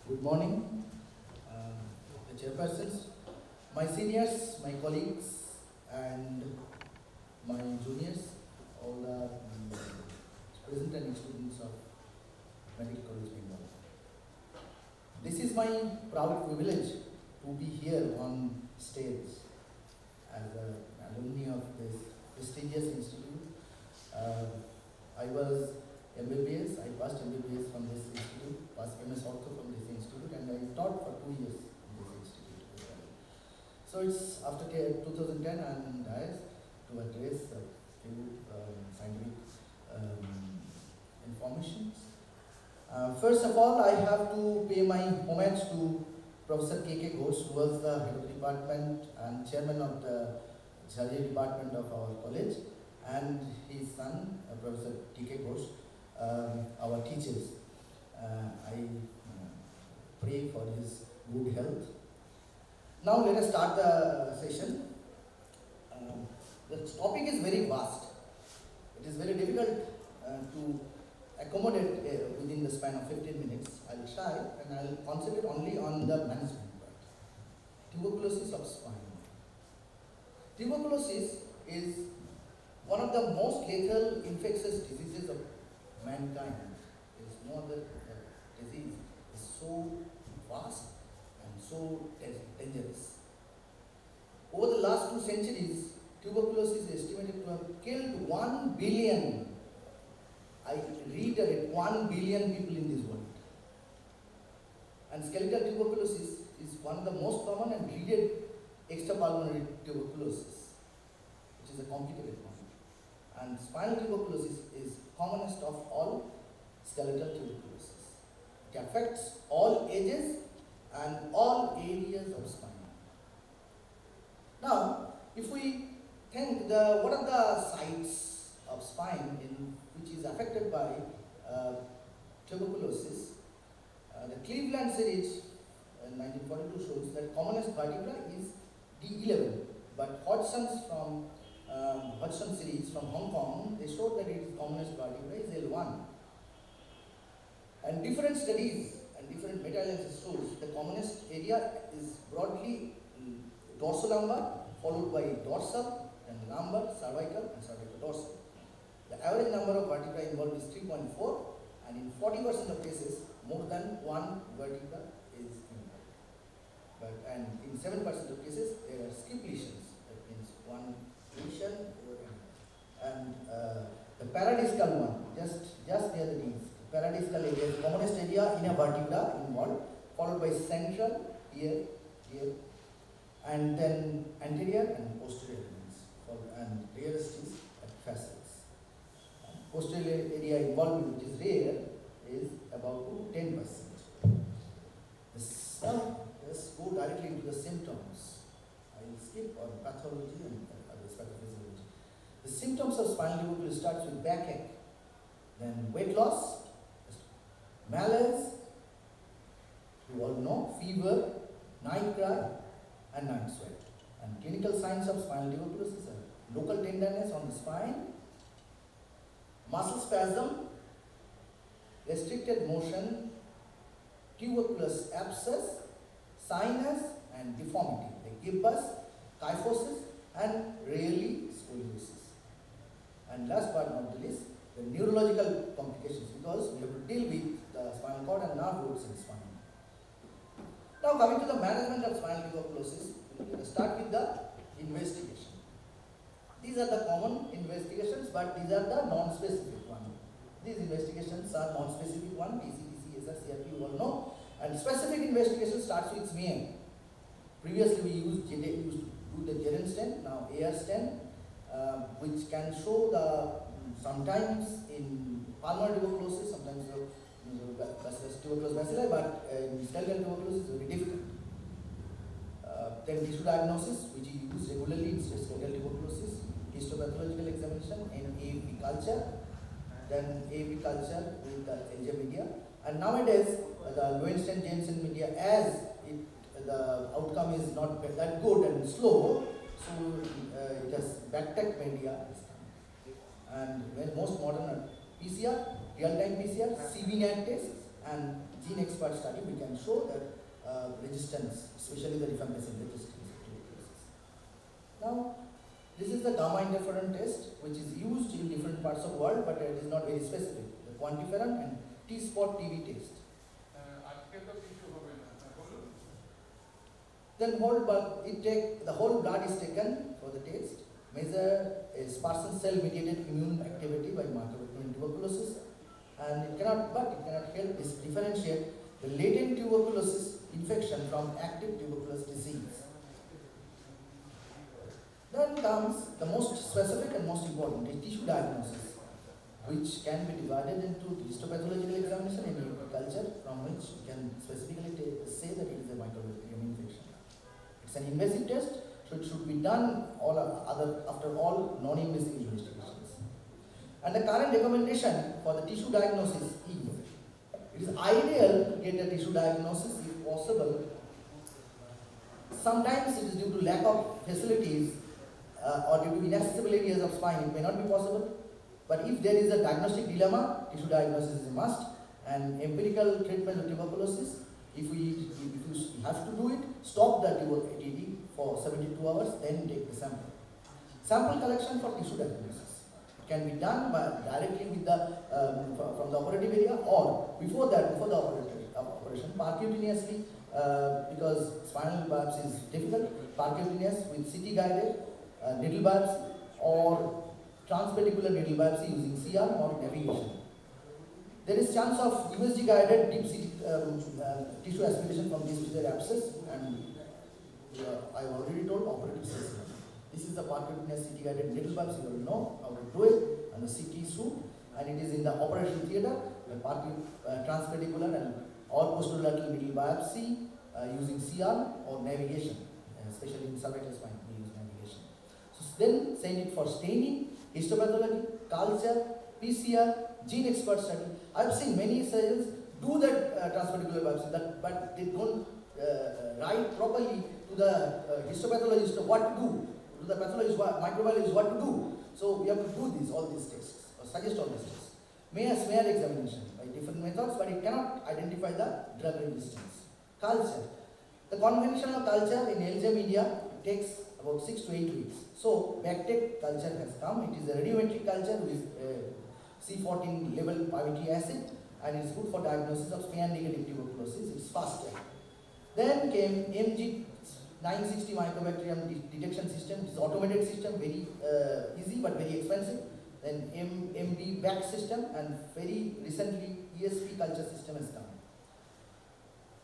Good morning, the chairpersons, my seniors, my colleagues, and my juniors, all the present and students of Medical College Bengal. This is my proud privilege to be here on stage as an alumni of this prestigious institute. I was MBBS, I passed MBBS from this institute, passed MS Ortho from this institute, and I taught for 2 years in this institute as well. So it's after 2010 and I to address a few scientific informations. First of all, I have to pay my homage to Professor K.K. Ghosh, who was the head of the department and chairman of the surgery department of our college, and his son, Professor T.K. Ghosh, our teachers. I pray for his good health. Now let us start the session. The topic is very vast. It is very difficult to accommodate within the span of 15 minutes. I will try, and I will concentrate only on the management part. Tuberculosis of spine. Tuberculosis is one of the most lethal infectious diseases of mankind. There is no other disease is so vast and so dangerous. Over the last 2 centuries, tuberculosis is estimated to have killed 1 billion. I reiterate, 1 billion people in this world. And skeletal tuberculosis is one of the most common and treated extrapulmonary tuberculosis, which is a complicated one. And spinal tuberculosis is commonest of all skeletal tuberculosis. It affects all ages and all areas of spine. Now, if we think what are the sites of spine which is affected by tuberculosis, the Cleveland series in 1942 shows that commonest vertebra is D11, but Hodgson series from Hong Kong, they showed that its commonest vertebra is L1. And different studies and different meta-analysis shows the commonest area is broadly dorsolumbar, followed by dorsal, and lumbar, cervical, and cervical-dorsal. The average number of vertebrae involved is 3.4, and in 40% of cases, more than 1 vertebra is involved. And in 7% of cases, there are skip lesions. That means one lesion, and the paradiscal one, just near the knees. Paradiscal area is the commonest area in a vertebra involved, followed by central, here, and then anterior and posterior limbs, and rarest is at facets. Posterior area involved, which is rare, is about 10%. Let's go directly into the symptoms. I will skip on pathology and other pathophysiology. The symptoms of spinal tuberculosis starts with backache, then weight loss, malaise, you all know, fever, night cry, and night sweat. And clinical signs of spinal tuberculosis are local tenderness on the spine, muscle spasm, restricted motion, tuberculous abscess, sinus, and deformity like gibbus, kyphosis, and rarely scoliosis. And last but not the least, the neurological complications, because we have to deal with the spinal cord and nerve roots in spine. Now coming to the management of spinal tuberculosis, we will start with the investigation. These are the common investigations, but these are the non-specific ones. These investigations are non-specific one, BCTC, SRCRP, you all know. And specific investigation starts with smear. Previously we used to do the Geren stent, now AR stent, which can show sometimes in pulmonary tuberculosis, sometimes tuberculous bacilli, but in skeletal tuberculosis is very difficult. Then tissue diagnosis, which is used regularly in skeletal tuberculosis, histopathological examination, and AAP culture, then AAP culture with the LJ media. And nowadays, the Lowenstein-Jensen media, as the outcome is not that good and slow, so it has backtech media. And when most modern PCR, real-time PCR, CBNAT tests, and gene expert study, we can show that resistance, especially the rifampicin resistance to tuberculosis. Now, this is the gamma interferon test, which is used in different parts of the world, but it is not very specific. The quantiferon and T-spot TB test. Then the whole blood is taken for the test, measure a sparse cell mediated immune activity by marker in tuberculosis, and it cannot help us differentiate the latent tuberculosis infection from active tuberculosis disease. Then comes the most specific and most important, is tissue diagnosis, which can be divided into histopathological examination and culture, from which we can specifically say that it is a microbiome infection. It's an invasive test, so it should be done after all non-invasive investigations. And the current recommendation for the tissue diagnosis is, it is ideal to get a tissue diagnosis if possible. Sometimes it is due to lack of facilities or due to inaccessible areas of spine, it may not be possible. But if there is a diagnostic dilemma, tissue diagnosis is a must, and empirical treatment of tuberculosis, if you have to do it, stop the TB for 72 hours, then take the sample. Sample collection for tissue diagnosis can be done directly with from the operative area, or before the operation, percutaneously, because spinal biopsy is difficult, percutaneous with CT guided needle biopsy, or transpedicular needle biopsy using CR or navigation. There is chance of USG guided deep tissue aspiration from this to their abscess, and I have already told operative system. This is the percutaneous CT guided needle biopsy. You will know how to do it, and the CT suit, and it is in the operation theatre, the transpedicular and or posterolateral needle biopsy using CR or navigation, especially in cervical spine, we use navigation. So then send it for staining, histopathology, culture, PCR, gene expert study. I have seen many surgeons do that transpedicular biopsy, but they don't write properly to the histopathologist what to do, to the pathologist, microbiologist what to do. So we have to do all these tests, or suggest all these tests. Smear examination by different methods, but it cannot identify the drug resistance. Culture. The conventional culture in LGM India takes about 6 to 8 weeks. So Bactec culture has come. It is a radiometric culture with C14 level pyruvate acid, and it is good for diagnosis of smear negative tuberculosis. It's faster. Then came MG 960 mycobacterium detection system. It's automated system, very easy but very expensive. Then MBBS system, and very recently ESP culture system has come.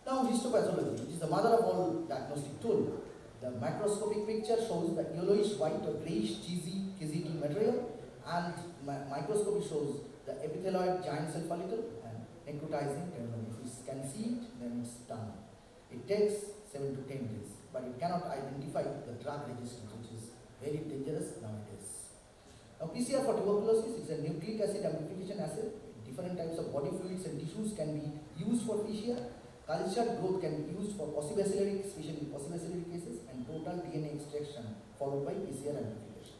Now histopathology, which is the mother of all diagnostic tool. The macroscopic picture shows the yellowish white or greyish cheesy KZT material, and microscopy shows the epithelioid giant cell follicle and necrotizing granule. If you can see it, then it's done. It takes 7 to 10 days, but it cannot identify the drug resistance, which is very dangerous nowadays. Now PCR for tuberculosis is a nucleic acid amplification assay. Different types of body fluids and tissues can be used for PCR. Cultured growth can be used for possibacillary, especially possibacillary cases, and total DNA extraction followed by PCR amplification.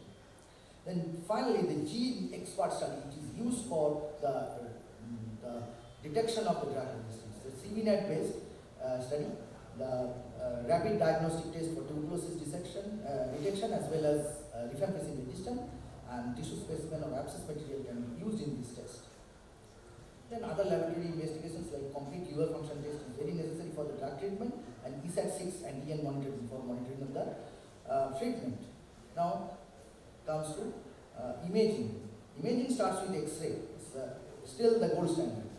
Then finally, the gene expert study, which is used for the detection of the drug resistance. The CVNet based study, the rapid diagnostic test for tuberculosis detection as well as rifampicin resistance, and tissue specimen or abscess material can be used in this test. Then other laboratory investigations like complete liver function test is very necessary for the drug treatment, and ESAT6 and DN monitoring for monitoring of the treatment. Now comes to imaging. Imaging starts with X-ray. It's still the gold standard.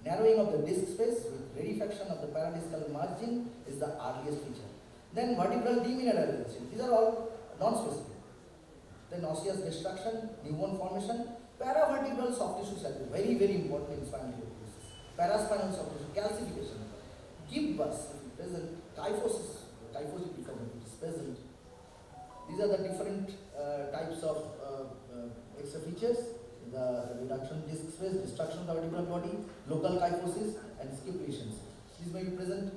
Narrowing of the disc space with rarefaction of the paradiscal margin is the earliest feature. Then vertebral demineralization. These are all non-specific. Then osseous destruction, newborn formation, paravertebral soft tissue surgery, very, very important in spinal tuberculosis. Paraspinal soft tissue calcification, gibbous present, kyphosis deformity is present. These are the different types of extra features: the reduction disc space, destruction of the vertebral body, local kyphosis, and skip lesions. These may be present.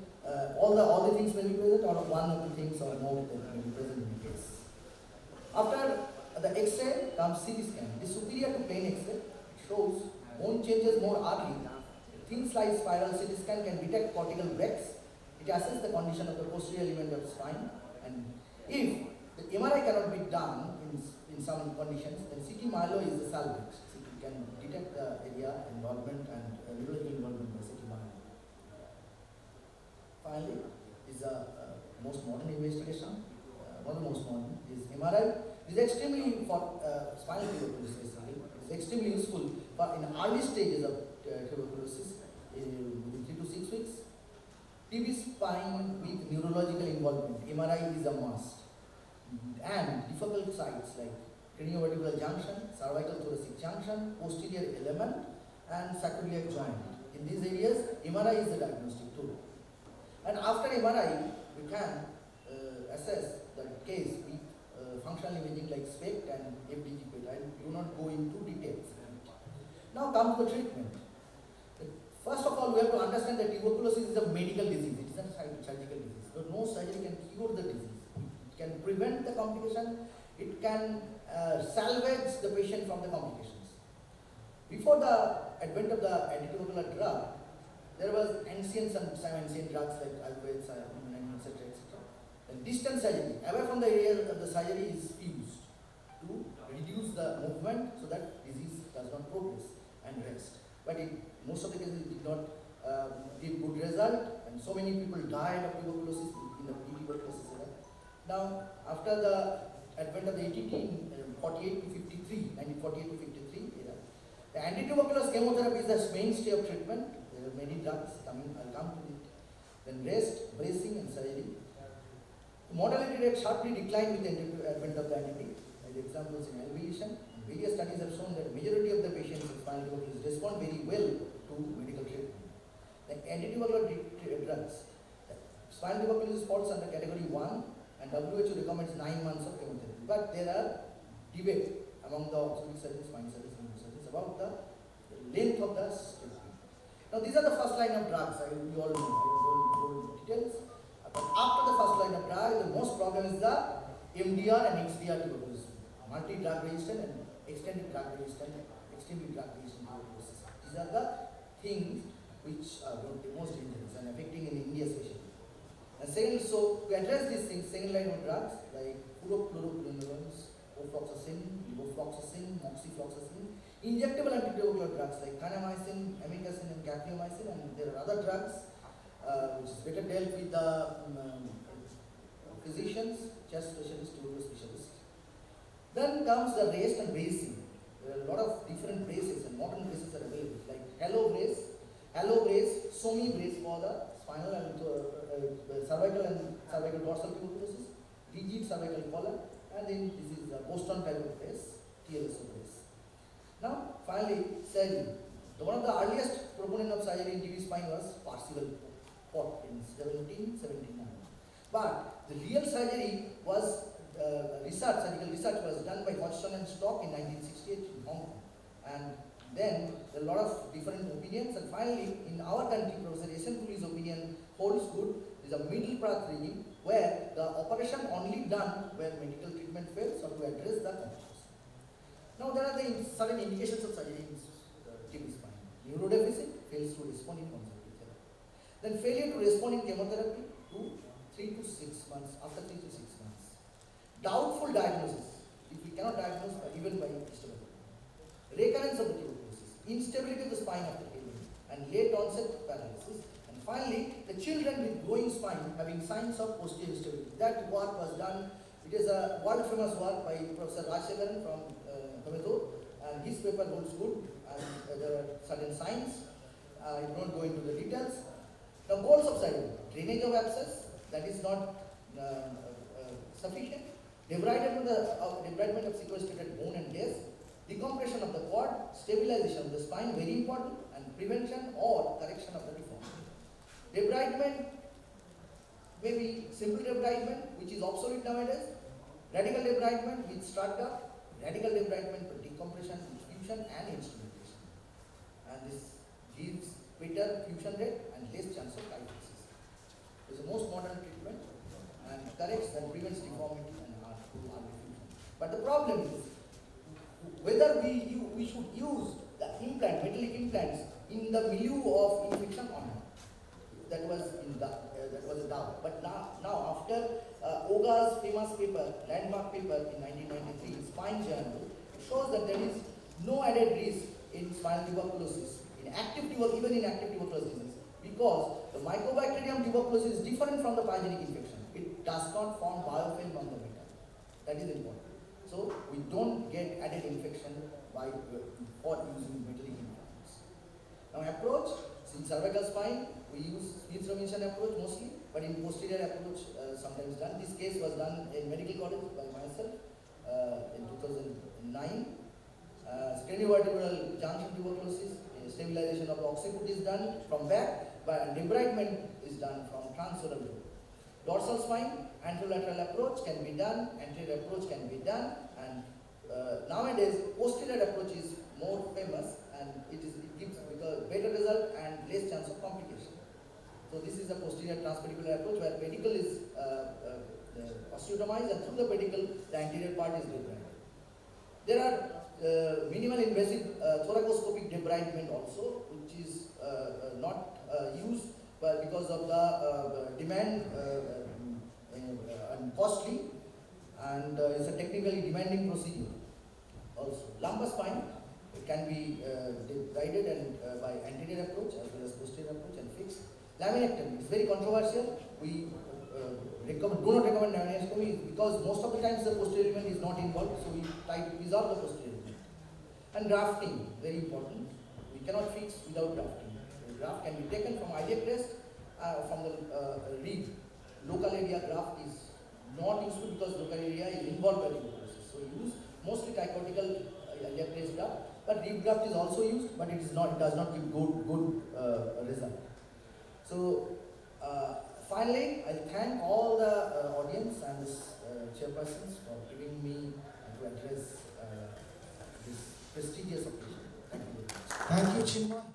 All the things may be present, or one or two things or more that may be present in the case. After the X-ray comes CT scan. It is superior to plain X-ray. It shows bone changes more early, thin slice spiral CT scan can detect cortical breaks. It assesses the condition of the posterior element of spine, and if the MRI cannot be done in some conditions, then CT myelo is the salvage. CT can detect the area involvement and neurological involvement by CT myelo. Finally, is a most modern investigation. One of the most modern is MRI. It is extremely for spinal tuberculosis. Basically, it is extremely useful for in early stages of tuberculosis within 3 to 6 weeks. TB spine with neurological involvement, MRI is a must. And difficult sites like craniovertebral junction, cervical thoracic junction, posterior element, and sacroiliac joint. In these areas, MRI is the diagnostic tool. And after MRI, we can assess the case with functional imaging like SPECT and FDG PET. I do not go into details. Now come to the treatment. First of all, we have to understand that tuberculosis is a medical disease. It is not a surgical disease. So no surgery can cure the disease. It can prevent the complication. It can salvage the patient from the complications. Before the advent of the anti-tubercular drug, there was some ancient drugs like alcohol, etc. And distant surgery, away from the area of the surgery, is used to reduce the movement so that disease does not progress and rest. But most of the cases it did not give good result, and so many people died of tuberculosis in the tuberculosis era. Now, after the advent of the ATT in 1948 to 53 era, the anti-tuberculous chemotherapy is the mainstay of treatment. There are many drugs coming, I'll come to it. Then rest, bracing, and surgery. The mortality rate sharply declined with the advent of the anti. As examples in elevation, various studies have shown that majority of the patients with spinal tuberculosis respond very well to medical treatment. The anti-tubercular drugs, spinal tuberculosis falls under category 1, and WHO recommends 9 months of chemotherapy. But there are debate among the orthopedic surgeons, spine surgeons, and surgeons about the length of the treatment. Now these are the first line of drugs. You all know. I don't go details. But after the first line of drug, the most problem is the MDR and XDR tuberculosis. Multi-drug resistant and extended drug resistant, extremely drug resistant tuberculosis. These are the things which are the most dangerous and affecting in India especially. And second, so to address these things, second line of drugs like fluoroquinolones, ofloxacin, levofloxacin, moxifloxacin, injectable antitubercular drugs like kanamycin, amikacin, and capniomycin, and there are other drugs which is better dealt with the physicians, chest specialists, tuberculosis specialists. Then comes the race and bracing. There are a lot of different braces, and modern braces are available like Hello brace, SOMI brace for the spinal and cervical dorsal tuberculosis, rigid cervical collar, and then this is a Boston type of brace, TLSO brace. Now, finally, surgery. One of the earliest proponent of surgery in TB spine was Percival Pott in 1779. But the real surgery was surgical research was done by Hodgson and Stock in 1968 in Hong Kong. And then there are a lot of different opinions, and finally in our country, Professor S.N. Puli's opinion holds good. There is a middle path regime where the operation only done where medical treatment fails or to address the complications. Now there are the certain indications of surgery in TB spine. Neurodeficit fails to respond in conservative therapy. Then failure to respond in chemotherapy to 3 to 6 months, after 3 to 6 months. Doubtful diagnosis, if we cannot diagnose even by histology. Recurrence of the tuberculosis, instability of the spine after healing, and late onset paralysis. And finally, the children with growing spine having signs of posterior instability. That work was done. It is a world famous work by Professor Rajshekharan from Tamil, and his paper holds good, and there are certain signs. I do not go into the details. The goals of surgery: drainage of abscess, that is not sufficient. Debridement of sequestrated bone and disc, decompression of the cord, stabilization of the spine, very important, and prevention or correction of the deformity. Debridement may be simple debridement, which is obsolete nowadays, radical debridement with strut duct, radical debridement with decompression, fusion, and instrumentation. And this gives better fusion rate and less chance of kyphosis. It is the most modern treatment and corrects and prevents deformity and hard fusion. But the problem is whether we should use the implant, metallic implants in the milieu of infection or not. That was a doubt. But now after Oga's famous paper, landmark paper in 1993 in Spine Journal, it shows that there is no added risk in spinal tuberculosis, even in active tuberculosis disease, because the Mycobacterium tuberculosis is different from the pyogenic infection. It does not form biofilm on the metal. That is important. So we don't get added infection by or using metallic implants. Now approach, in cervical spine, we use Smith-Robinson approach mostly, but in posterior approach sometimes done. This case was done in medical college by myself in 2009. Sterniovertebral junction tuberculosis, stabilization of the occiput is done from back, but debridement is done from transoral route. Dorsal spine, anterolateral approach can be done, anterior approach can be done, and nowadays posterior approach is more famous, and it gives better result and less chance of complication. So this is the posterior transpedicular approach where pedicle is osteotomized, and through the pedicle the anterior part is debrided. There are minimal invasive thoracoscopic debridement also, which is not used but because of the demand and costly, and it's a technically demanding procedure also. Lumbar spine, it can be debrided and by anterior approach as well as posterior approach and fixed. Laminectomy is very controversial. We do not recommend laminectomy because most of the times the posterior element is not involved, so we try to preserve the posterior element. And grafting, very important. We cannot fix without grafting. The graft can be taken from iliac crest, from the rib. Local area graft is not useful because local area is involved by tuberculosis. So we use mostly tricortical iliac crest graft, but rib graft is also used, but it does not give good result. So finally, I thank all the audience and chairpersons for giving me to address this prestigious occasion. Thank you very much. Thank you, Chinmay.